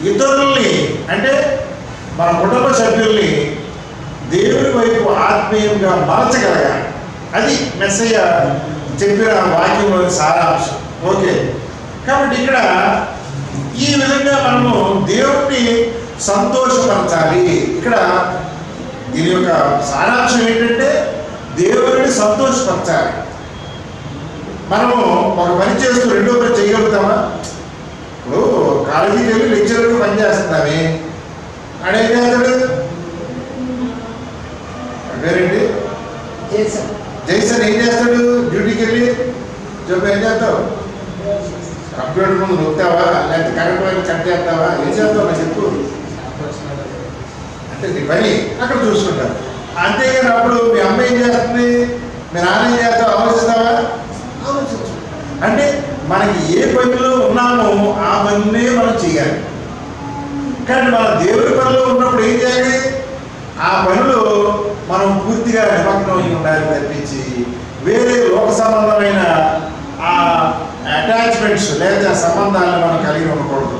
ఇతరుల్ని అంటే మన కుటుంబ సభ్యుల్ని దేవుని వైపు ఆత్మీయంగా మార్చగలగాలి. అది మెస్సయ్య చెప్పిన వాక్యంలోని సారాంశం. ఓకే, కాబట్టి ఇక్కడ ఈ విధంగా మనము దేవుణ్ణి సంతోషపరచాలి. ఇక్కడ దీని యొక్క సారాంశం ఏంటంటే దేవుడిని సంతోషపరచాలి. మనము ఒక పని చేస్తూ రెండో పని చేయగలుగుతామా? ఇప్పుడు కాలేజీకి వెళ్ళి లెక్చరర్గా పనిచేస్తున్నామే అడే చేస్తాడు పేరేంటి జైసన్ ఏం చేస్తాడు? డ్యూటీకి వెళ్ళి చెప్పు ఏం చేస్తావు? కంప్యూటర్ ముందు నొక్కుతావా లేకపోతే కరెంట్ వైపు కట్ చేస్తావా? ఏం చేస్తావు నాకు చెప్పు అంటే నీ పని అక్కడ చూసుకుంటావు. అంతేగాని అప్పుడు మీ అమ్మ ఏం చేస్తుంది, మీ నాన్న ఏం చేస్తావు ఆలోచిస్తావా? ఆలోచించు. అంటే మనకి ఏ పనిలో ఉన్నామో ఆ పనినే మనం చేయాలి. కానీ మన దేవుడి పనిలో ఉన్నప్పుడు ఏం చేయాలి? ఆ పనిలో మనం పూర్తిగా నిమగ్నం ఉండాలి తప్పించి వేరే లోక సంబంధమైన ఆ అటాచ్మెంట్స్ లేదా సంబంధాలను మనం కలిగి ఉండకూడదు.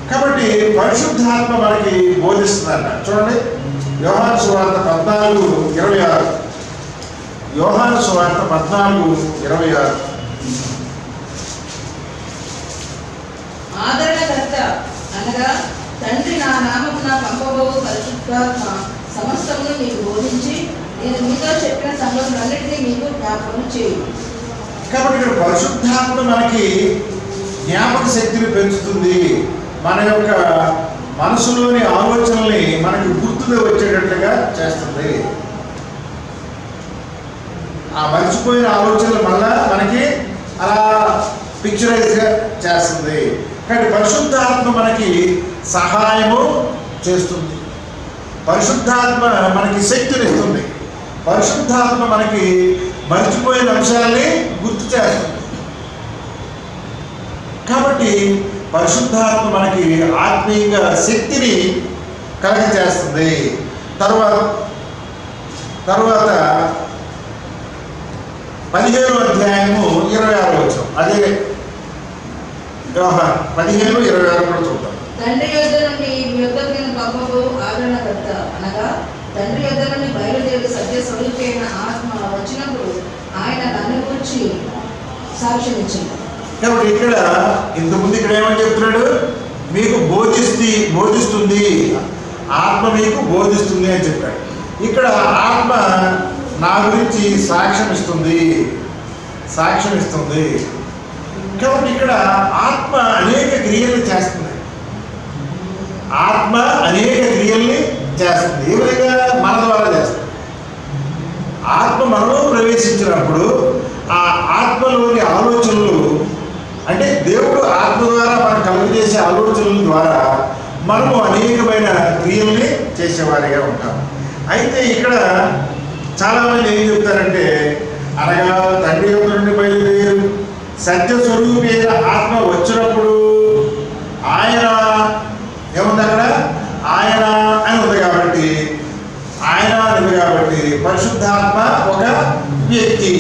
కాబట్టి పరిశుద్ధాత్మ మనకి బోధిస్తుందంట. చూడండి, యోహాను సువార్త 14:26. యోహాను సువార్త 14:26. ఆదరణకర్త అనగా తండ్రి నా నామమున పంపబోవు పరిశుద్ధాత్మ సమస్తమును మీకు బోధించి నేను మీతో చెప్పిన సంగతులన్నిటినీ మీకు జ్ఞాపకం చేయు. కాబట్టి ఇక్కడ పరిశుద్ధాత్మ మనకి జ్ఞాపక శక్తిని పెంచుతుంది. మన యొక్క మనసులోని ఆలోచనల్ని మనకి గుర్తుగా వచ్చేటట్లుగా చేస్తుంది. ఆ మర్చిపోయిన ఆలోచనలు మళ్ళా మనకి అలా పిక్చరైజ్గా చేస్తుంది. కానీ పరిశుద్ధాత్మ మనకి సహాయము చేస్తుంది. పరిశుద్ధాత్మ మనకి శక్తిని ఇస్తుంది. పరిశుద్ధాత్మ మనకి మర్చిపోయిన అంశాలని గుర్తు చేస్తుంది. కాబట్టి పరిశుద్ధాత్మ మనకి ఆత్మీయంగా శక్తిని కలగజేస్తుంది. తర్వాత 15:26. అదే యోహాను 15:26 కూడా చూద్దాం. తండ్రి యొద్ద నుండి మీ యొద్దకు నేను పంపబో ఆదరణకర్త అనగా తండ్రి యొద్ద నుండి బయలుదేరి సత్య స్వరూపైన ఆత్మ వచ్చినప్పుడు ఆయన నన్ను గురించి సాక్ష్యం ఇచ్చింది. కాబట్టి ఇక్కడ ఇంతకుముందు ఇక్కడ ఏమని చెప్తున్నాడు? మీకు బోధిస్తుంది, ఆత్మ మీకు బోధిస్తుంది అని చెప్పాడు. ఇక్కడ ఆత్మ నా గురించి సాక్ష్యం ఇస్తుంది. కాబట్టి ఇక్కడ ఆత్మ అనేక క్రియల్ని చేస్తుంది. ఆత్మ అనేక క్రియల్ని చేస్తుంది. ఏ విధంగా? మన ద్వారా చేస్తుంది. ఆత్మ మనలో ప్రవేశించినప్పుడు ఆ ఆత్మలోని ఆలోచనలు అంటే దేవుడు ఆత్మ ద్వారా మనం కలుగజేసే ఆలోచనల ద్వారా మనము అనేకమైన క్రియల్ని చేసేవారిగా ఉంటాం. అయితే ఇక్కడ చాలామంది ఏం చెప్తారంటే అనగా తండ్రి యొక్క నుండి బయలుదేరు సత్యస్వరూపైన ఆత్మ వచ్చినప్పుడు ఆయన ఏముంది అక్కడ? ఆయన అని ఉంది కాబట్టి పరిశుద్ధాత్మ ఒక వ్యక్తి.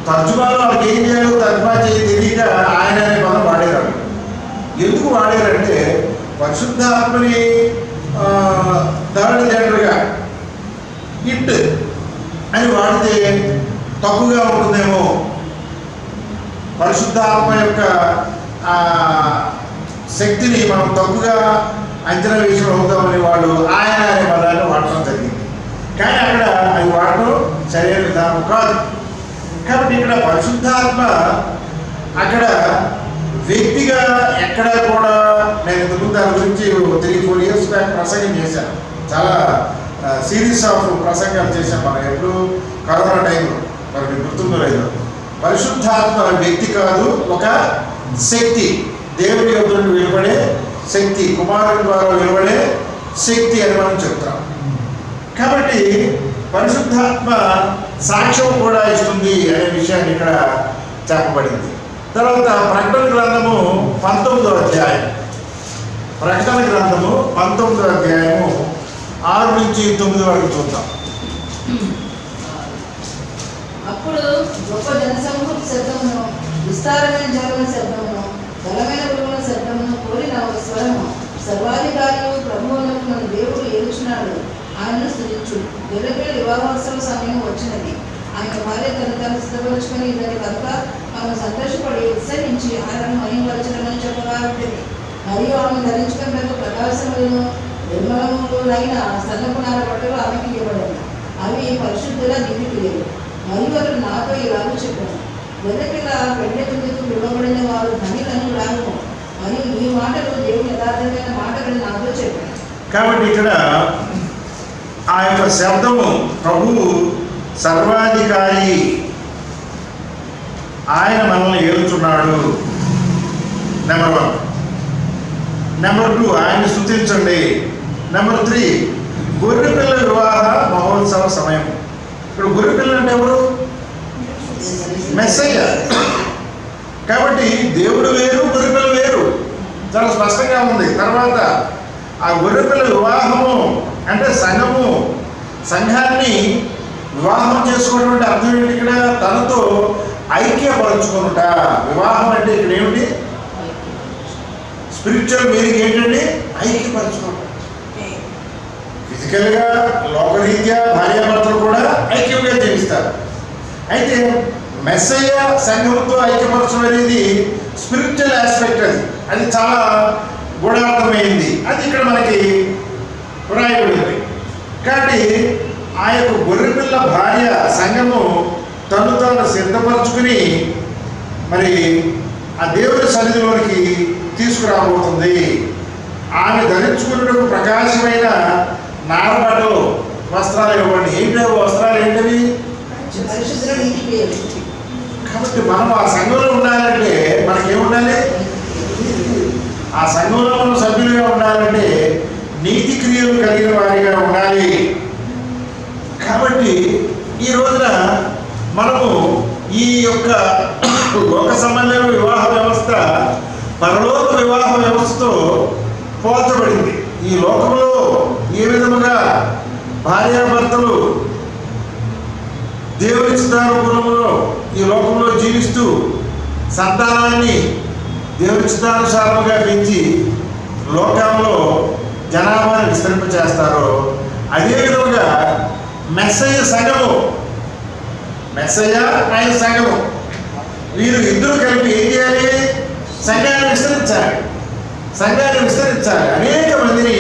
తర్జుమాలో వాళ్ళకి ఏం చేయాలో తర్జుమా తెలియక ఆయన అనే పదం వాడేవారు. ఎందుకు వాడారంటే పరిశుద్ధాత్మని థర్డ్ జెండర్గా ఇట్ అని వాడితే తప్పుగా ఉంటుందేమో, పరిశుద్ధాత్మ యొక్క శక్తిని మనం తప్పుగా అంచనా వేసి అవుతామని వాళ్ళు ఆయన అనే పదాన్ని వాడటం జరిగింది. కానీ అక్కడ అది వాడటం సరైన విధానం కాదు. కాబట్టి ఇక్కడ పరిశుద్ధాత్మ అక్కడ వ్యక్తిగా ఎక్కడ కూడా నేను ఇంతకుముందు దాని గురించి 3-4 years బ్యాక్ ప్రసంగం చేశాను. చాలా సిరీస్ ఆఫ్ ప్రసంగాలు చేశాను మనం ఎప్పుడు కరోనా టైంలో. మరి మీకు గుర్తుందో లేదో, పరిశుద్ధాత్మ వ్యక్తి కాదు, ఒక శక్తి. దేవుడి యొక్క నుండి వెలువడే శక్తి, కుమారుని ద్వారా వెలువడే శక్తి అని మనం చెప్తాం. కాబట్టి పరిశుద్ధాత్మ సాక్ష్యం కూడా ఇస్తుంది అనే విషయాన్ని ఇక్కడ చెప్పబడింది. తర్వాత ప్రకటన గ్రంథము 19వ అధ్యాయం. ప్రకటన గ్రంథము 19వ అధ్యాయము 6 నుంచి 9 వరకు చూద్దాం. అప్పుడు గొప్ప జనసమూహ శబ్దమును, విస్తారమైన జనముల శబ్దమును, బలమైన సర్వాధికారియు ప్రభువులకు మన దేవుడు ఏలుచున్నాడు, ఆయనను స్తుతించు. గొర్రెపిల్ల వివాహోత్సవ సమయం వచ్చినది, ఆయన భార్య తను సిద్ధపరుచుకొని ఇద్దరి కనుక మనం సంతోషపడి ఉత్సహించి ఆయనను మహిమపరచడమని చెప్పగా ఉంటుంది. మరియు ఆమె ధరించుకున్నకు ప్రకాశములను నిర్మలములైన సన్నపు నార బట్టలు ఆమెకి ఇవ్వబడింది. అవి పరిశుద్ధుల నీతి క్రియలు. మరియు అతడు నాతో ఇలాగూ చెప్పాను, గొర్రెపిల్ల పెండ్లి విందుకు పిలువబడిన వారు ధనిలను రాను. మరియు ఈ మాటలు దేవుని యథార్థమైన మాటలను నాతో చెప్పాను. కాబట్టి ఇక్కడ ఆ యొక్క శబ్దము ప్రభువు సర్వాధికారి, ఆయన మనల్ని ఏలుచున్నాడు. నెంబర్ 1. నెంబర్ 2, ఆయన స్తుతించండి. నెంబర్ 3, గొర్రెపిల్ల వివాహ మహోత్సవ సమయం. ఇప్పుడు గొర్రెపిల్ల అంటే ఎవరు? మెస్సయ్య. కాబట్టి దేవుడు వేరు, గొర్రెపిల్ల వేరు, చాలా స్పష్టంగా ఉంది. తర్వాత ఆ గొర్రెపిల్ల వివాహము అంటే సంఘాన్ని వివాహం చేసుకోవడం అర్థం ఏంటి? ఇక్కడ తనతో ఐక్యపరచుకునుట. వివాహం అంటే ఇక్కడ ఏమిటి? స్పిరిచువల్ మీనింగ్ ఏంటండి? ఐక్యపరచుకోవడం. ఫిజికల్గా లోకరీత్యా భార్యాభర్తలు కూడా ఐక్యంగా జీవిస్తారు. అయితే మెస్సయ్య సంఘంతో ఐక్యపరచడం అనేది స్పిరిచువల్ ఆస్పెక్ట్. అది చాలా గూఢార్థమైంది. అది ఇక్కడ మనకి వ్రాయబడింది. కాబట్టి ఆ యొక్క గొర్రెపిల్ల భార్య సంఘము తను తాను సిద్ధపరచుకుని మరి ఆ దేవుని సన్నిధిలోనికి తీసుకురాబోతుంది. ఆమె ధరించుకున్నట్టు ప్రకాశమైన నారబట్టలు వస్త్రాలు ఇవ్వండి. ఏంటవి వస్త్రాలు? ఏంటవి? పరిశుద్ధుల నీతి క్రియలు. కాబట్టి మనం ఆ సంఘంలో ఉండాలంటే మనకేముండాలి? ఆ సంఘంలో మనం సభ్యులుగా ఉండాలంటే నీతి క్రియలు కలిగిన వారిగా ఉండాలి. కాబట్టి ఈ రోజున మనము ఈ యొక్క లోక సంబంధమైన వివాహ వ్యవస్థ పరలోక వివాహ వ్యవస్థతో పోల్చబడింది. ఈ లోకంలో ఏ విధముగా భార్యాభర్తలు దేవుని చిత్తానుకూలంలో ఈ లోకంలో జీవిస్తూ సంతానాన్ని దేవుని చిత్తానుసారముగా పెంచి లోకంలో జనాభాను విస్తరింపచేస్తారో అదే విధముగా మెస్సయ్య సంఘము, మెస్సయ్య ఆయన సంఘము, వీరు ఇద్దరు కలిపి ఏం చేయాలి? సంఘాన్ని విస్తరించాలి. అనేక మందిని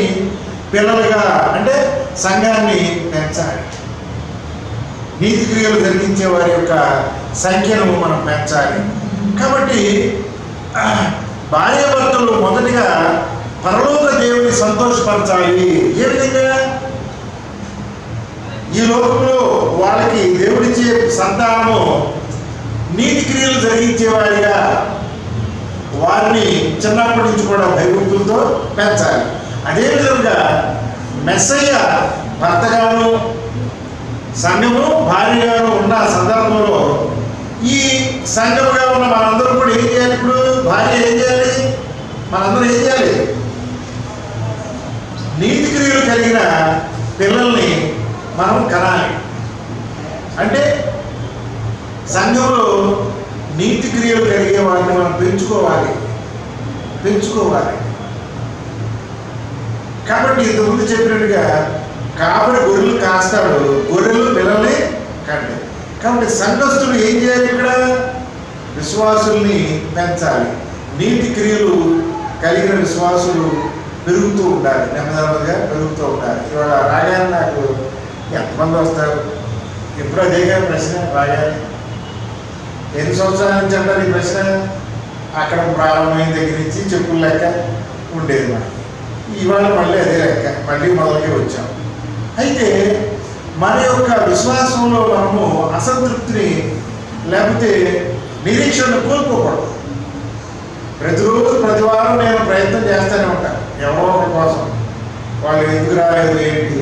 పిల్లలుగా అంటే సంఘాన్ని పెంచాలి. నీతి క్రియలు జరిగించే వారి యొక్క సంఖ్యను మనం పెంచాలి. కాబట్టి భార్యాభర్తలు మొదటిగా పరలోక దేవుని సంతోషపరచాలి. ఏ విధంగా? ఈ లోకంలో వాళ్ళకి దేవుడిచ్చే సంతానము నీతి క్రియలు జరిగించేవాడిగా వారిని చిన్నప్పటి నుంచి కూడా భయభక్తులతో పెంచాలి. అదేవిధంగా మెస్సయ్య భర్తగాను సంఘము భార్యగాను ఉన్న సందర్భంలో ఈ సంఘముగా ఉన్న మనందరూ కూడా ఏం చేయాలి? ఇప్పుడు భార్య ఏం చేయాలి? మనందరూ ఏం చేయాలి? నీతి క్రియలు కలిగిన పిల్లల్ని మనం కనాలి. అంటే సంఘంలో నీతి క్రియలు కలిగే వారిని మనం పెంచుకోవాలి. కాబట్టి ఇంతకుముందు చెప్పినట్టుగా కాపరి గొర్రెలు కాస్తాడు, గొర్రెలు పిల్లల్ని కండి. కాబట్టి సంఘస్థులు ఏం చేయాలి? ఇక్కడ విశ్వాసుల్ని పెంచాలి. నీతి క్రియలు కలిగిన విశ్వాసులు పెరుగుతూ ఉండాలి, నెమ్మదిగా పెరుగుతూ ఉండాలి. ఇవాళ రాగానే నాకు ఎంతమంది వస్తారు? ఎప్పుడు అదేగా ప్రశ్న. రాగానే ఎన్ని సంవత్సరాల నుంచి అంటారు ఈ ప్రశ్న? అక్కడ ప్రారంభమైన దగ్గర నుంచి చెప్పులు లెక్క ఉండేది మనకి. ఇవాళ మళ్ళీ అదే లెక్క, మళ్ళీ మొదలుకే వచ్చాం. అయితే మన యొక్క విశ్వాసంలో మనము అసంతృప్తిని లేకపోతే నిరీక్షణను కోల్పోకూడదు. ప్రతిరోజు ప్రతి వారం నేను ప్రయత్నం చేస్తూనే ఉంటాను. ఎవరో ఒకరి కోసం వాళ్ళు ఎందుకు రాలేదు ఏంటి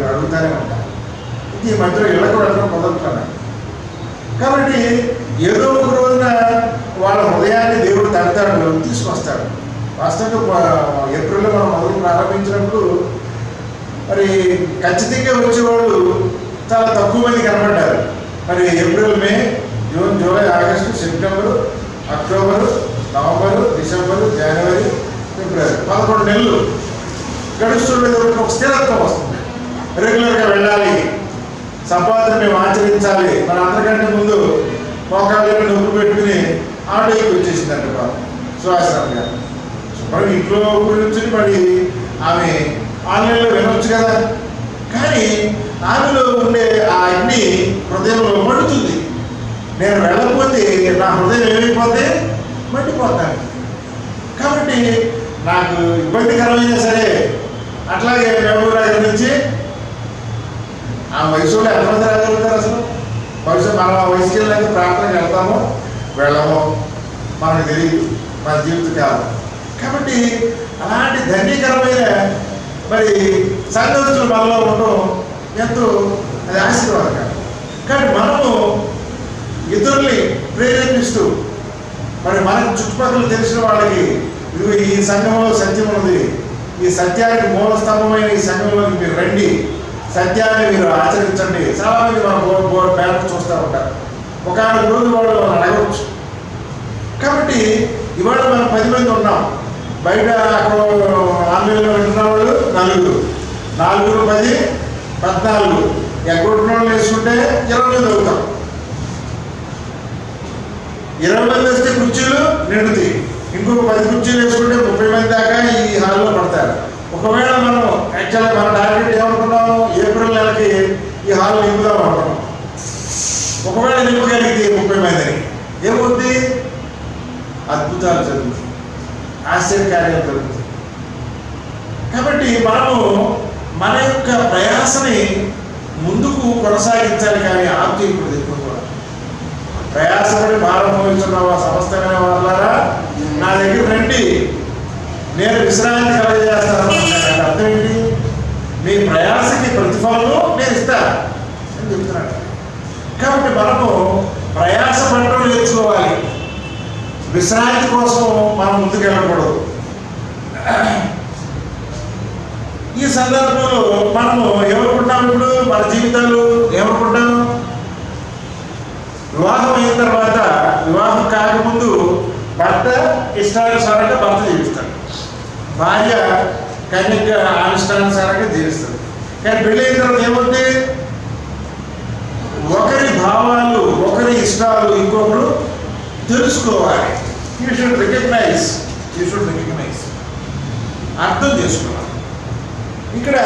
అడుగుతూనే ఉంటాను. ఇది ఈ మధ్యలో ఇళ్ళకు వెళ్ళడం కుదరుతున్నాను. కాబట్టి ఏదో ఒక రోజున వాళ్ళ హృదయాన్ని దేవుడు తడతాడు, తీసుకొస్తాడు. వాస్తవంగా ఏప్రిల్లో మనం మొదలు ప్రారంభించినప్పుడు మరి ఖచ్చితంగా వచ్చేవాళ్ళు చాలా తక్కువ మంది కనబడ్డారు. మరి April, May, June, July, August, September, October, November, December, జనవరి, ఫిబ్రవరి 11 నెలలు గడుస్తుండే ఒక స్థిరత్వం వస్తుంది. రెగ్యులర్గా వెళ్ళాలి, సంపాదన మేము ఆచరించాలి. మన అందరికంటే ముందు మోకాళ్ళ నొప్పి పెట్టుకుని ఆటోకి వచ్చేసిందంట బాబు సుహాసిరామ్ గారు. మరి ఇంట్లో గురించి మరి ఆమె ఆన్లైన్లో వినొచ్చు కదా, కానీ ఆమెలో ఉండే ఆ అగ్ని హృదయంలో మండుతుంది. నేను వెళ్ళకపోతే నా హృదయం ఏమైపోతే మండిపోతాను. కాబట్టి నాకు ఇబ్బందికరమైనా సరే, అట్లాగే మహబూబ్నగర్ నుంచి ఆ వయసులో ఎంతమంది రాగలుగుతారు అసలు? బహుశా మనం ఆ వయసుకి వెళ్ళాక ప్రార్థనకి వెళ్తామో వెళ్ళమో మనకు తెలియదు మన జీవిత కాలం. కాబట్టి అలాంటి ధన్యకరమైన మరి సంఘస్థులు మనలో ఉండడం ఎంతో అది ఆశీర్వాదకరం. కానీ మనము ఇతరుల్ని ప్రేరేపిస్తూ మరి మనకు చుట్టుపక్కల తెలిసిన వాళ్ళకి ఇదిగో ఈ సంఘంలో సత్యం ఉన్నది, ఈ సత్యానికి మూల స్తంభమైన ఈ సంఘంలోకి మీరు రండి, సత్యాన్ని మీరు ఆచరించండి. చాలామంది మన బోర్డు పేపర్ చూస్తూ ఉంటారు. ఒక రోజు వాళ్ళు మనం అడగవచ్చు. కాబట్టి ఇవాళ మనం 10 మంది ఉన్నాం. బయట అక్కడ ఆన్లైన్లో వింటున్న వాళ్ళు 4, 4, 10, 14. ఎక్కడున్న వాళ్ళు వేసుకుంటే 20 మంది అవుతాం. 20 మంది వస్తే కుర్చీలు నిండుతాయి. ఇంకొక 10 కుర్చీలు వేసుకుంటే 30 మంది దాకా ఈ హాల్లో పడతారు. ఒకవేళ మనం యాక్చువల్గా మన టార్గెట్ ఏమనుకున్నాము, ఏప్రిల్ నెలకి ఈ హాల్ నింపుదాం అనుకున్నాం. ఒకవేళ నింపగలిగితే 30 మందిని ఏమవుతుంది? అద్భుతాలు జరుగుతాయి, ఆశ్చర్యకార్యాలు జరుగుతాయి. కాబట్టి మనము మన యొక్క ప్రయాసని ముందుకు కొనసాగించాలి, కానీ ఆప్తీయకూడదు. ఎక్కువ కూడా ప్రయాసపడి భారం వహిస్తున్న సమస్తమైన వాళ్ళారా నా దగ్గర రండి, నేను విశ్రాంతి కలగజేస్తాను. అర్థం ఏంటి? మీ ప్రయాసకి ప్రతిఫలము నేను ఇస్తాను అని చెప్తున్నాడు. కాబట్టి మనము ప్రయాస పడటం నేర్చుకోవాలి. విశ్రాంతి కోసం మనం ముందుకు వెళ్ళకూడదు. ఈ సందర్భంలో మనము ఏమనుకుంటాం? ఇప్పుడు మన జీవితాలు ఏమనుకుంటాం? వివాహం అయిన తర్వాత, వివాహం కాకముందు భర్త ఇష్టానుసారంగా భర్త జీవిస్తాడు, భార్య కన్యక అనుష్ఠానుసారంగా జీవిస్తుంది. కానీ పెళ్ళి అయిన తర్వాత ఏమవుతుంది? ఒకరి భావాలు, ఒకరి ఇష్టాలు ఇంకొకరు తెలుసుకోవాలి. యూ షుడ్ రికగ్నైజ్, అర్థం చేసుకోవాలి. ఇక్కడ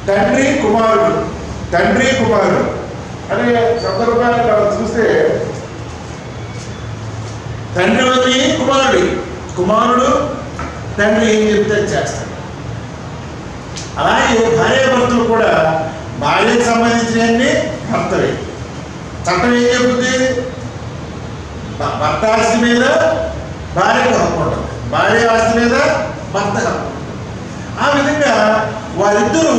తండ్రి కుమారుడు అనే సందర్భాన్ని మనం చూస్తే తండ్రి వద్ద కుమారుడు తండ్రి ఏం చెప్తే చేస్తాడు. అలాగే భార్యాభర్తలు కూడా భార్యకు సంబంధించినవన్నీ భర్తవే. చట్టం ఏం చెబుతుంది? భర్త ఆస్తి మీద భార్యకు హక్కు ఉంటుంది, భార్య ఆస్తి మీద భర్త హక్కు ఉంటుంది. ఆ విధంగా వారిద్దరూ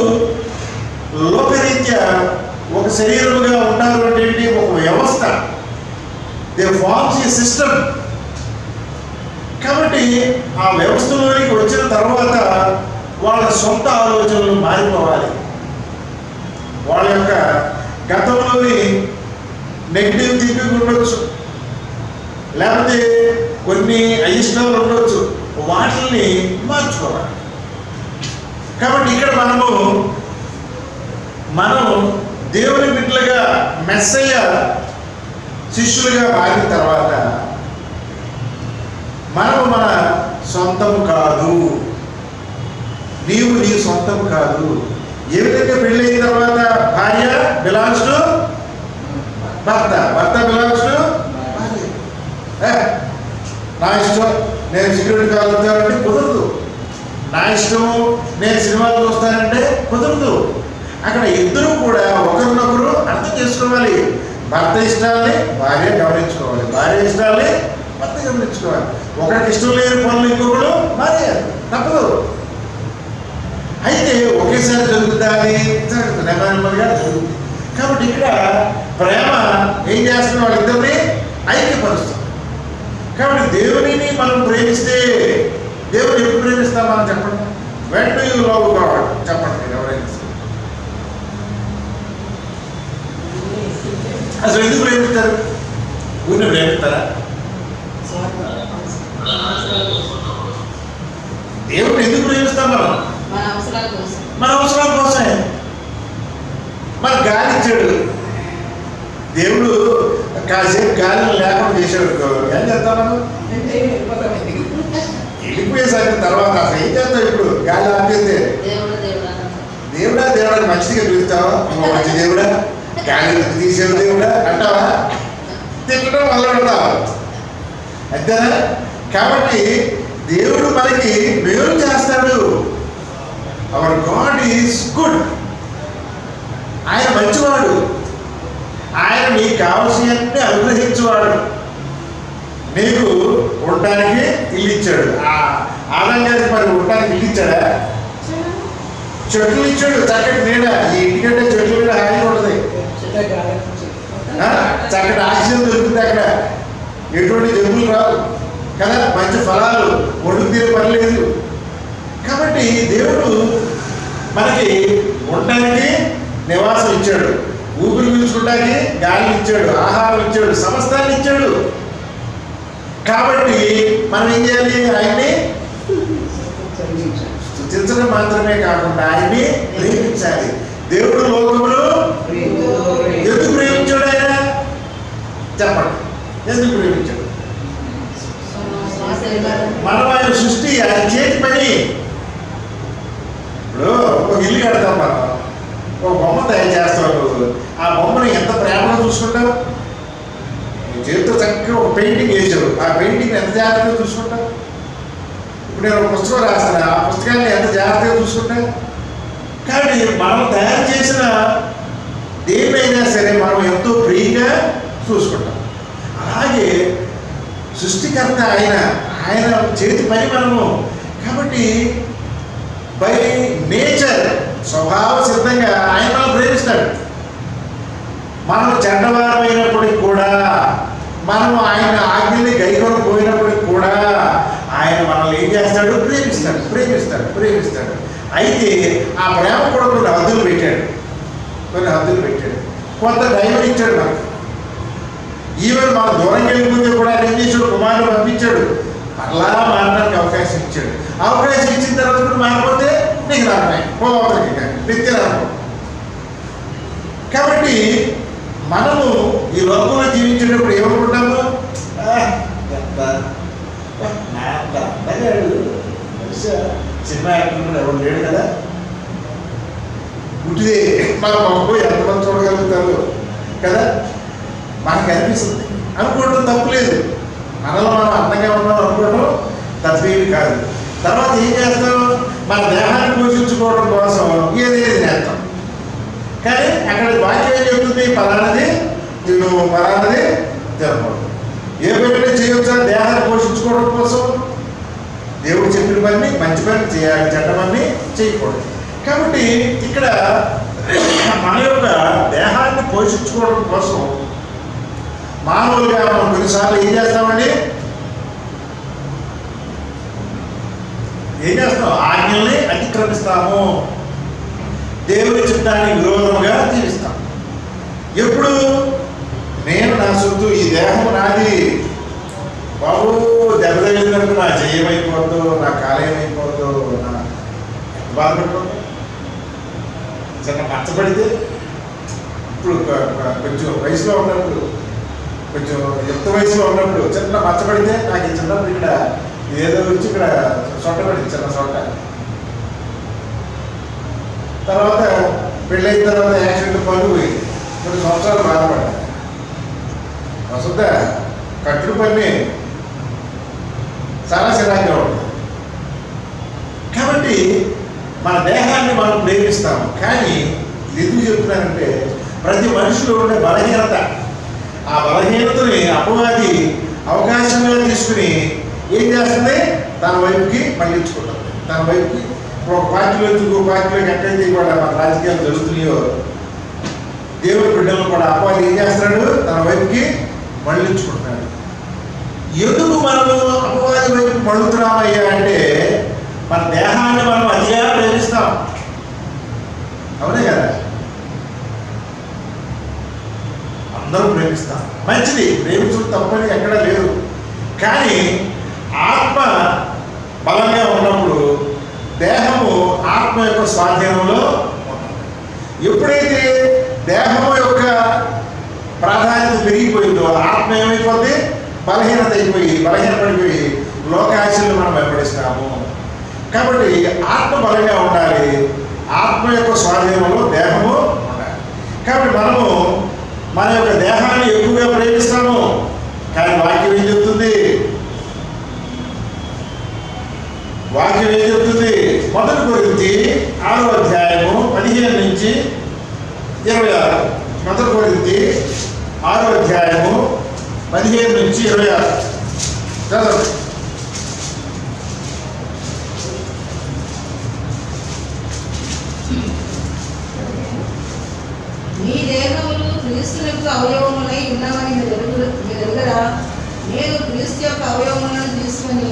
లోకరీత్యా ఒక శరీరముగా ఉంటారు. అంటే ఏంటి? ఒక వ్యవస్థ, దే ఫార్మ్స్ ఏ సిస్టమ్. కాబట్టి ఆ వ్యవస్థలోనికి వచ్చిన తర్వాత వాళ్ళ సొంత ఆలోచనలు మారిపోవాలి. వాళ్ళ యొక్క గతంలోని నెగిటివ్ థింకింగ్ ఉండొచ్చు, లేకపోతే కొన్ని అయిష్టాలు ఉండొచ్చు, వాటిని మార్చుకోవాలి. కాబట్టి ఇక్కడ మనం దేవుని బిడ్డలుగా మెస్సయ్య శిష్యులుగా మారిన తర్వాత మనం మన సొంతము కాదు, నీవు నీ సొంతం కాదు. ఏ విధంగా పెళ్ళి అయిన తర్వాత భార్య బిలాంగ్స్ టు భర్త, భర్త బిలాంగ్స్ టు భార్య. నా ఇష్టం నేను సిగరెట్ కాలుతానంటే కుదరదు, నా ఇష్టం నేను సినిమాలు చూస్తానంటే కుదరదు. అక్కడ ఇద్దరు కూడా ఒకరినొకరు అర్థం చేసుకోవాలి. భర్త ఇష్టాలని భార్య గమనించుకోవాలి, భార్య ఇష్టాలని భర్త గమనించుకోవాలి. ఒకరికి ఇష్టం లేని పనులు ఇంకొకరు మారేయాలి, తప్పదు. అయితే ఒకేసారి జరుగుతుంది, నెమ్మదిగా జరుగుతుంది. కాబట్టి ఇక్కడ ప్రేమ ఏం చేస్తుంది? వాళ్ళిద్దరిని ఐక్యపరుస్తుంది. కాబట్టి దేవునిని మనం ప్రేమిస్తే, దేవుని ఎప్పుడు ప్రేమిస్తాం మనం చెప్పండి? When do you love God చెప్పండి మీరు ఎవరైనా. అసలు ఎందుకు ప్రేమిస్తారు? ఊరిని ప్రేమిస్తారా? దేవుడు ఎందుకు ప్రేమిస్తాం మనం? మన అవసరాల కోసం. మన అవసరాల కోసమే. మన గాలి ఇచ్చాడు దేవుడు, కాసేపు గాలిని లేకుండా చేసాడు. ఏం చేస్తాం మనం? వెళ్ళిపోయేసరికి తర్వాత అసలు ఏం చేస్తాం? ఇప్పుడు గాలి ఆపేస్తే దేవుడా దేవుడా మంచిగా పిలుస్తావా? మంచి దేవుడా, గాలి తీసేవు దేవుడా అంటావా? తిట్టడం వల్ల పెడతావా? అంతేనా? కాబట్టి దేవుడు మనకి మేలు చేస్తాడు. Hour God is good. ఆయన మంచివాడు. ఆయన నీకు కావలసినవన్నీ అనుగ్రహించేవాడు. నీకు ఉండటానికి ఇల్లు ఇచ్చాడు. ఆదాం గారికి మరి ఉండటానికి ఇల్లు ఇచ్చాడా? చెట్లు ఇచ్చాడు, చక్కటి నీడ. ఈ ఇంటికంటే చెట్లు కూడా హాయిగా ఉంటుంది. చక్కటి ఆక్సిజన్ దొరుకుతుంది అక్కడ. ఎటువంటి జబ్బులు రావు కదా, మంచి ఫలాలు, ఒడుకు తీరే పని లేదు. కాబట్టి దేవుడు మనకి ఉండడానికి నివాసం ఇచ్చాడు, ఊపిరి పీల్చుకోవడానికి గాలి ఇచ్చాడు, ఆహారం ఇచ్చాడు, సమస్తాన్ని ఇచ్చాడు. కాబట్టి మనం ఏం చేయాలి? ఆయన్ని స్తుతించడం మాత్రమే కాకుండా ఆయన్ని ప్రేమించాలి. దేవుడు లోకమును ఎందుకు ప్రేమించాడు? ఆయన చెప్పండి, ఎందుకు ప్రేమించాడు? మనం ఆయన సృష్టి, ఆయన చేతి పని. ఇప్పుడు ఒక ఇల్లు కడతాం, మనం ఒక బొమ్మ తయారు చేస్తావు. ఆ బొమ్మను ఎంత ప్రేమగా చూసుకుంటావు? చేతితో చక్కగా ఒక పెయింటింగ్ వేసావు, ఆ పెయింటింగ్ ఎంత జాగ్రత్తగా చూసుకుంటావు? ఇప్పుడు నేను ఒక పుస్తకం రాస్తాను, ఆ పుస్తకాన్ని ఎంత జాగ్రత్తగా చూసుకుంటా? కానీ మనం తయారు చేసిన దేన్నైనా సరే మనం ఎంతో ప్రియగా చూసుకుంటాం. అలాగే సృష్టికర్త ఆయన, ఆయన చేతి పని మనము. కాబట్టి బై నేచర్, స్వభావ సిద్ధంగా ఆయన మనం ప్రేమిస్తాడు. మనం చెడ్డవారమైనప్పటికి కూడా, మనము ఆయన ఆజ్ఞని గైకొని పోయినప్పటికి కూడా ఆయన మనల్ని ఏం చేస్తాడు? ప్రేమిస్తాడు, ప్రేమిస్తాడు, ప్రేమిస్తాడు. అయితే ఆ ప్రేమ కూడా కొన్ని హద్దులు పెట్టాడు, కొన్ని హద్దులు పెట్టాడు. కొంత ధైర్యం ఇచ్చాడు మనకు. ఈవెన్ మన దూరం వెళ్ళిపోతే కూడా ఆయన ఏం చేశాడు? కుమారుడు పంపించాడు, అలా మారడానికి అవకాశం ఇచ్చాడు. అవకాశం ఇచ్చిన తర్వాత కూడా మారిపోతే నీకు రావడం పోవడానికి నిత్య రావడం. కాబట్టి మనము ఈ లోకంలో జీవించేటప్పుడు ఏమనుకుంటాము? సినిమా యాక్టర్ ఎవరు లేడు కదా, గుడ్డిదే మన బాబు ఎంతమంది చూడగలుగుతారు కదా, మనకు అనిపిస్తుంది. అనుకోవడం తప్పు లేదు, మనలో మనం అందంగా ఉన్నాం అనుకోవడం తప్పేమి కాదు. తర్వాత ఏం చేస్తాం? మన దేహాన్ని పోషించుకోవడం కోసం ఏదేది చేస్తాం. కానీ అక్కడ వాక్యం ఏం చెబుతుంది? పలానది తిను, పలానది తినకూడదు. ఏ పని చేయొచ్చా? దేహాన్ని పోషించుకోవడం కోసం దేవుడు చెప్పిన పని, మంచి పని చేయాలి, చెడ్డ పని చేయకూడదు. కాబట్టి ఇక్కడ మన యొక్క దేహాన్ని పోషించుకోవడం కోసం మానవులుగా మనం కొన్నిసార్లు ఏం చేస్తామండి? ఏం చేస్తాం? ఆజ్ఞల్ని అతిక్రమిస్తాము, దేవుని చిత్తానికి విరోధముగా జీవిస్తాం. ఎప్పుడు? నేను నా సొత్తు, ఈ దేహం నాది, బాబు దెబ్బ తగిలినట్టు నా జయం అయిపోద్దు, నా కాలేయం అయిపోద్దు, నా బాధపడిపోద్దు. చిన్న మచ్చపడితే, ఇప్పుడు కొంచెం వయసులో ఉన్నప్పుడు, కొంచెం యుక్త వయసులో ఉన్నప్పుడు చిన్న మచ్చపడితే, నాకు ఈ చిన్నప్పుడు ఇక్కడ ఏదో వచ్చి ఇక్కడ సొట్టపడింది, చిన్న సొట్ట. తర్వాత పెళ్ళైన తర్వాత యాక్సిడెంట్ పనులు పోయి 2 సంవత్సరాలు బాధపడ్డా. వసంత కట్టుడు పని చాలా చిరాగ్గా ఉంటుంది. కాబట్టి మన దేహాన్ని మనం ప్రేమిస్తాము. కానీ ఎందుకు చెప్తున్నానంటే, ప్రతి మనిషిలో ఉండే బలహీనత, ఆ బలహీనతని అపవాది అవకాశంగా తీసుకుని ఏం చేస్తుంది? తన వైపుకి మళ్ళించుకుంటుంది. తన వైపుకి ఒక పార్టీలో ఇంకో పార్టీలోకి ఎక్కడైతే కూడా మన రాజకీయాలు జరుగుతున్నాయో, దేవుడి బిడ్డలు కూడా అపవాది ఏం చేస్తున్నాడు? తన వైపుకి మళ్ళించుకుంటున్నాడు. ఎందుకు మనము అపవాది వైపు మళ్ళుతున్నామయ్యా అంటే, మన దేహాన్ని మనం అతిగా ప్రేమిస్తాం. అవునే కదా? అందరూ ప్రేమిస్తాం, మంచిది, ప్రేమించడం తప్పని ఎక్కడా లేదు. కానీ ఆత్మ బలంగా ఉన్నప్పుడు యొక్క స్వాధీనంలో ఉంటుంది. ఎప్పుడైతే దేహము యొక్క ప్రాధాన్యత పెరిగిపోయిందో ఆత్మ ఏమైపోద్ది? బలహీనపడిపోయి లోకాశలు మనం వెంబడిస్తాము. కాబట్టి ఆత్మ బలంగా ఉండాలి, ఆత్మ యొక్క స్వాధీనంలో దేహము ఉండాలి. కాబట్టి మనము మన యొక్క దేహాన్ని ఎక్కువగా ప్రేమిస్తాము. కానీ వాక్యం ఏం చెప్తుంది? వాక్యం ఏం చెప్తుంది? 1 కొరింథీ 6వ అధ్యాయము 15 నుంచి 26. 1 కొరింథీ 6వ అధ్యాయము 15 నుంచి 26 చదవండి. మీ దేహములు క్రీస్తు యొక్క అవయవములై ఉన్నామని మీరు ఎరుగరా? నేను క్రీస్తు యొక్క అవయవములను తీసుకొని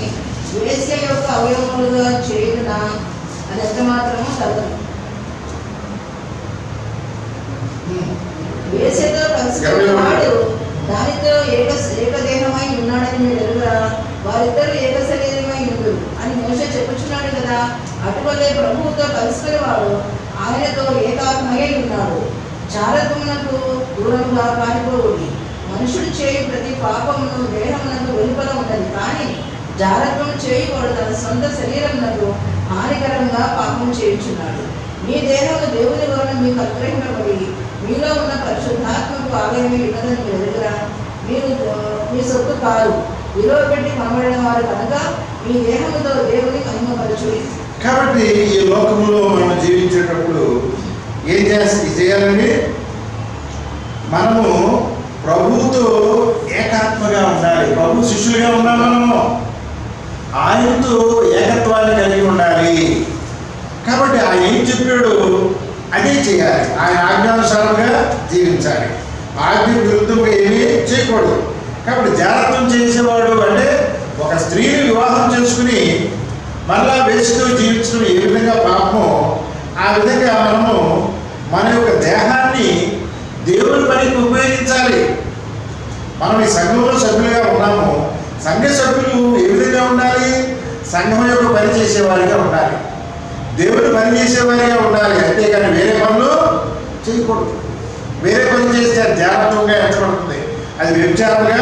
వేశ్య యొక్క అవయవములుగా చేయుదునా? అది ఎంత మాత్రమో తగదు. వేశ్యతో కలిసిపోయినవాడు దానితో ఏకదేహమై ఉన్నాడని మీరు ఎరుగరా? వారిద్దరూ ఏక శరీరమై ఉండు అని మోషే చెప్పుచున్నాడు కదా. అటువలే ప్రభువుతో కలిసిపోయిన వాడు ఆయనతో ఏకాత్మయ్యై ఉన్నాడు. చారత్వమునకు దూరంగా పారిపోవుడి. మనుషుడు చేయు ప్రతి పాపమును దేహమునకు వెలుపల ఉన్నది, కానీ జారత్వం చేయకూడదు తన సొంత శరీరమునకు హానికరంగా పాపం చేయుచున్నాడు. మీ దేహము దేవుని వలన మీకు అనుగ్రహింపబడి మీలో ఉన్న పరిశుద్ధాత్మకు ఆలయమే ఉన్నదని మీరు ఎరుగరా? మీరు మీ సొత్తు కాదు, విలువ పెట్టి కొనబడిన వారు కనుక మీ దేహముతో దేవుని మహిమపరచుడి. కాబట్టి ఈ లోకంలో మనం జీవించేటప్పుడు ఏం చేయాలండి? మనము ప్రభువుతో ఏకాత్మగా ఉండాలి. ప్రభు శిష్యులుగా ఉండాలి. మనము ఆయనతో ఏకత్వాన్ని కలిగి ఉండాలి. కాబట్టి ఆయన ఏం చెప్పాడు అదే చేయాలి. ఆయన ఆజ్ఞానుసారంగా జీవించాలి. ఆజ్ఞ విరుద్ధంగా ఏమీ చేయకూడదు. కాబట్టి జాగ్రత్తం చేసేవాడు అంటే ఒక స్త్రీని వివాహం చేసుకుని మళ్ళా వేసుతో జీవించడం ఏ విధంగా పాపమో ఆ విధంగా మనము మన యొక్క దేహాన్ని దేవుని పనికి ఉపయోగించాలి. మనం ఈ సంఘంలో సభ్యులుగా ఉన్నాము. సంఘ సభ్యులు ఏ విధంగా ఉండాలి? సంఘం యొక్క పని చేసేవారిగా ఉండాలి, దేవుని పని చేసేవారిగా ఉండాలి. అంతేకాని వేరే పనులు చేయకూడదు. వేరే పని చేస్తే అది జాగ్రత్తగా ఎంచబడుతుంది, అది వ్యభిచారంగా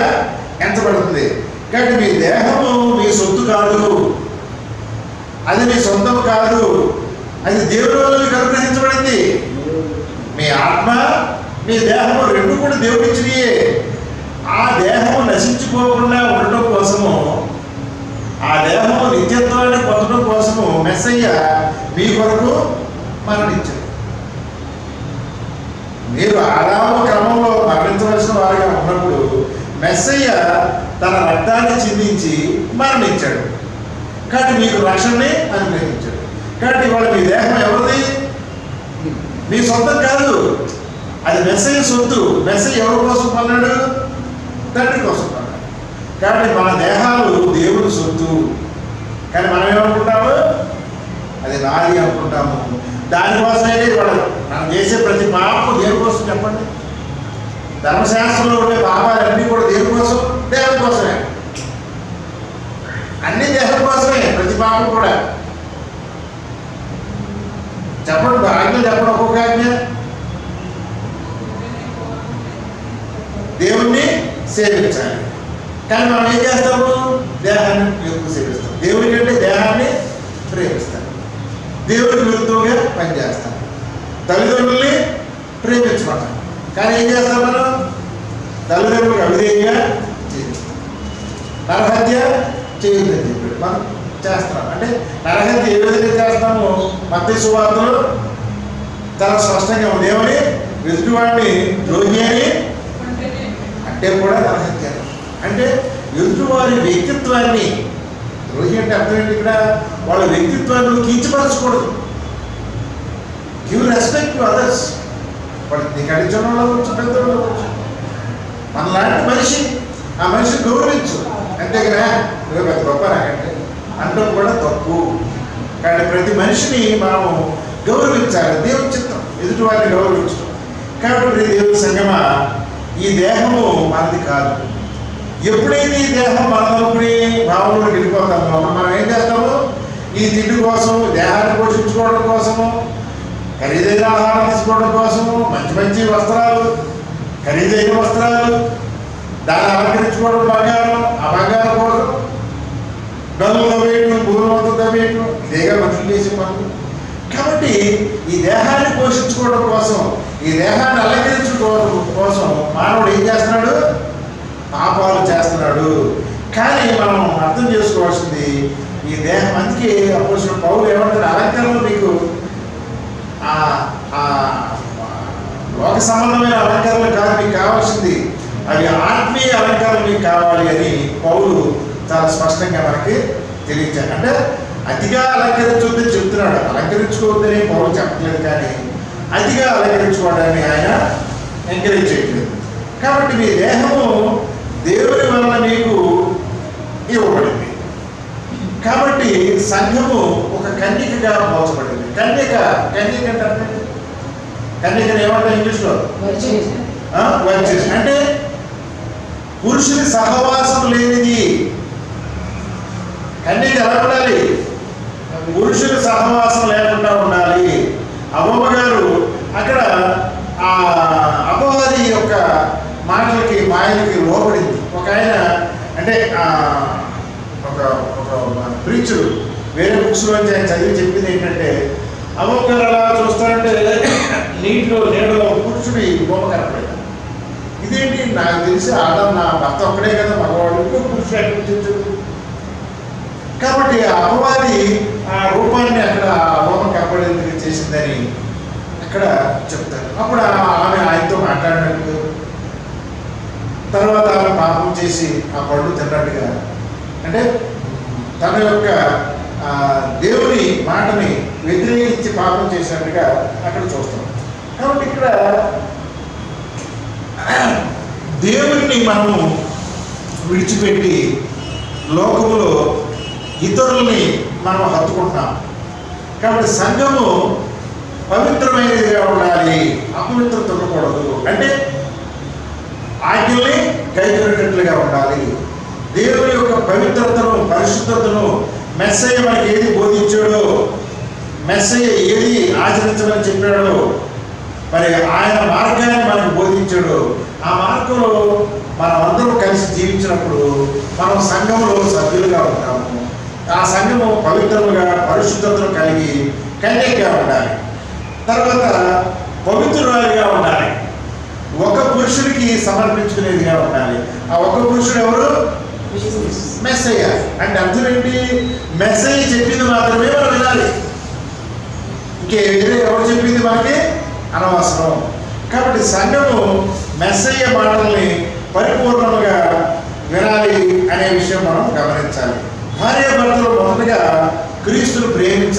ఎంచబడుతుంది. కాబట్టి మీ దేహము మీ సొత్తు కాదు, అది మీ సొంతం కాదు, అది దేవుని వల్ల మీకు అనుగ్రహించబడింది. మీ ఆత్మ మీ దేహము రెండు కూడా దేవుడిచ్చినయే. ఆ దేహము నశించిపోకుండా ఉండటం కోసము, ఆ దేహము నిత్యత్వాన్ని పొందడం కోసము మెస్సయ్య మీ కొరకు మరణించాడు. మీరు ఆదాము క్రమంలో మరణించవలసిన వారిగా ఉన్నప్పుడు మెస్సయ్య తన రక్తాన్ని చిందించి మరణించాడు. కాబట్టి మీకు రక్షణని అనుగ్రహించాడు. కాబట్టి ఇవాళ మీ దేహం ఎవరిది? మీ సొంతం కాదు, అది మెస్సయ్య సొత్తు. మెస్సయ్య ఎవరి కోసం కొన్నాడు? తండ్రి కోసం కొన్నాడు. కాబట్టి మన దేహాలు దేవుని సొత్తు. కానీ మనం ఏమనుకుంటాము? అది నాది అనుకుంటాము. దానికోసమే మనం చేసే ప్రతి పాపం దేవుని కోసం. చెప్పండి, ధర్మశాస్త్రంలో ఉండే పాపాలన్నీ కూడా దేవుని కోసం, దేవుని కోసమే. అన్ని దేహం కోసమే, ప్రతి పాపం కూడా. చెప్పండి, ఆజ్ఞ చెప్పండి, ఒక్కొక్క ఆజ్ఞ. దేవుణ్ణి సేవించాలి. కానీ మనం ఏం చేస్తాము? దేహాన్ని ఎక్కువ సేవిస్తాం. దేవుని కంటే దేహాన్ని ప్రేమిస్తాం. దేవుడికి విరుద్ధంగా పనిచేస్తాం. తల్లిదండ్రుల్ని ప్రేమించుకుంటాం. కానీ ఏం చేస్తాం? మనం తల్లిదండ్రులకు అవిధేయంగా జీవిస్తాం. నరహత్య చేయొద్దని చెప్పాడు, మనం చేస్తున్నాం. అంటే నరహత్య ఏ విధంగా చేస్తాము? మత్తయి సువార్తలో చాలా స్పష్టంగా ఉంది. ఏమని? ఎదుటివాడిని ద్రోహి అని అంటే కూడా నరహత్య. అంటే ఎదుటివారి వ్యక్తిత్వాన్ని, ద్రోహి అంటే అర్థం ఏంటి? ఇక్కడ వాళ్ళ వ్యక్తిత్వాన్ని కించపరచకూడదు. Give respect to others. వాడు నీకు అడిచిన వాళ్ళు వచ్చు, పెద్దవాళ్ళు వచ్చు, మనలాంటి మనిషి, ఆ మనిషిని గౌరవించు. అంతేగా నువ్వు పెద్ద గొప్ప నాకంటే అంటూ కూడా తప్పు. కానీ ప్రతి మనిషిని మనము గౌరవించాలి. దేవుని చిత్తం ఎదుటి వారిని గౌరవించడం. కాబట్టి దేవుని సంగమా, ఈ దేహము మనది కాదు. ఎప్పుడైతే ఈ దేహం మనలోని భావంలోకి వెళ్ళిపోతామో మనం ఏం చేస్తాము? ఈ తిండి కోసం, దేహాన్ని పోషించుకోవడం కోసము, ఖరీదైన ఆహారం తీసుకోవడం కోసము, మంచి మంచి వస్త్రాలు, ఖరీదైన వస్త్రాలు, దాన్ని అలంకరించుకోవడం బంగారం, ఆ బంగారం కోసం డల్లులో వేయటం, భూమితో వేయటం, ఇదేగా మనుషులు చేసే పనులు. కాబట్టి ఈ దేహాన్ని పోషించుకోవడం కోసం, ఈ దేహాన్ని అలంకరించుకోవడం కోసం మానవుడు ఏం చేస్తున్నాడు? పాపాలు చేస్తున్నాడు. కానీ మనం అర్థం చేసుకోవాల్సింది ఈ దేహం. అందుకే అపోస్తలుడు పౌలు ఏమంటాడు? అలంకరణలు మీకు లోక సంబంధమైన అలంకరణలు కాదు మీకు కావాల్సింది, అవి ఆత్మీయ అలంకరణలు మీకు కావాలి అని పౌలు చాలా స్పష్టంగా మనకి తెలియజేశాడు. అంటే అతిగా అలంకరించొద్దని చెప్తున్నాడు. అలంకరించుకోవద్దని పౌలు చెప్పట్లేదు, కానీ అతిగా అలంకరించుకోవడాన్ని ఆయన ఎంకరేజ్ చేయట్లేదు. కాబట్టి మీ దేహము దేవుని వలన మీకు ఇవ్వబడింది. కాబట్టి సంఘము ఒక కన్యకగా పోల్చబడింది. కన్యక అంటే కన్యకని ఏమంటారు ఇంగ్లీష్లో? వర్జిన్. అంటే పురుషుని సహవాసం లేనిది. కన్యక ఎలా ఉండాలి? పురుషుని సహవాసం లేకుండా ఉండాలి. అమ్మమ్మ గారు అక్కడ ఆ అపవాది యొక్క మాటలకి, మాయలకి లోబడింది. ఒక ఆయన అంటే ఒక ప్రీచుడు వేరే బుక్స్లో ఆయన చదివి చెప్పింది ఏంటంటే, అమ్మమ్మ గారు అలా చూస్తారంటే నీడలో పురుషుడి బొమ్మ కనపడేది. ఇదేంటి? నాకు తెలిసి ఆడమ్ నా భర్త ఒక్కడే కదా మగవాడు, ఇంకో పురుషుడు ఎక్కడ. కాబట్టి ఆ అపవాది ఆ రూపాన్ని అక్కడ హోమం కనపడేందుకు చేసిందని అక్కడ చెప్తారు. అప్పుడు ఆమె ఆయనతో మాట్లాడినట్టు, తర్వాత ఆమె పాపం చేసి ఆ పళ్ళు తిన్నట్టుగా, అంటే తన యొక్క దేవుని మాటని వ్యతిరేకించి పాపం చేసినట్టుగా అక్కడ చూస్తాం. కాబట్టి ఇక్కడ దేవుడిని మనము విడిచిపెట్టి లోకములో ఇతరుల్ని మనం హత్తుకుంటున్నాం. కాబట్టి సంఘము పవిత్రమైనదిగా ఉండాలి, అపవిత్రత ఉండకూడదు. అంటే ఆజ్ఞల్ని గైకొనేటట్లుగా ఉండాలి. దేవుని యొక్క పవిత్రతను, పరిశుద్ధతను మెస్సయ్య మనకి ఏది బోధించాడో, మెస్సయ్య ఏది ఆచరించమని చెప్పాడో, మరి ఆయన మార్గాన్ని మనకు బోధించాడు. ఆ మార్గంలో మనం అందరూ కలిసి జీవించినప్పుడు మనం సంఘంలో సభ్యులుగా ఉంటాము. ఆ సంఘము పవిత్రముగా, పరిశుద్ధతను కలిగి కన్యకగా ఉండాలి. తర్వాత పవిత్రురాలిగా ఉండాలి. ఒక పురుషుడికి సమర్పించుకునేదిగా ఉండాలి. ఆ ఒక పురుషుడు ఎవరు? మెస్సయ్య. అంటే అర్థం ఏంటి? మెస్సయ్య చెప్పింది మాత్రమే మనం వినాలి, ఇంకే వేరే ఎవరు చెప్పింది మనకి అనవసరం. కాబట్టి సంఘము మెస్సయ్య మాటల్ని పరిపూర్ణంగా వినాలి అనే విషయం మనం గమనించాలి. భార్యాభర్తలు మొదటగా క్రీస్తును ప్రేమించాలి.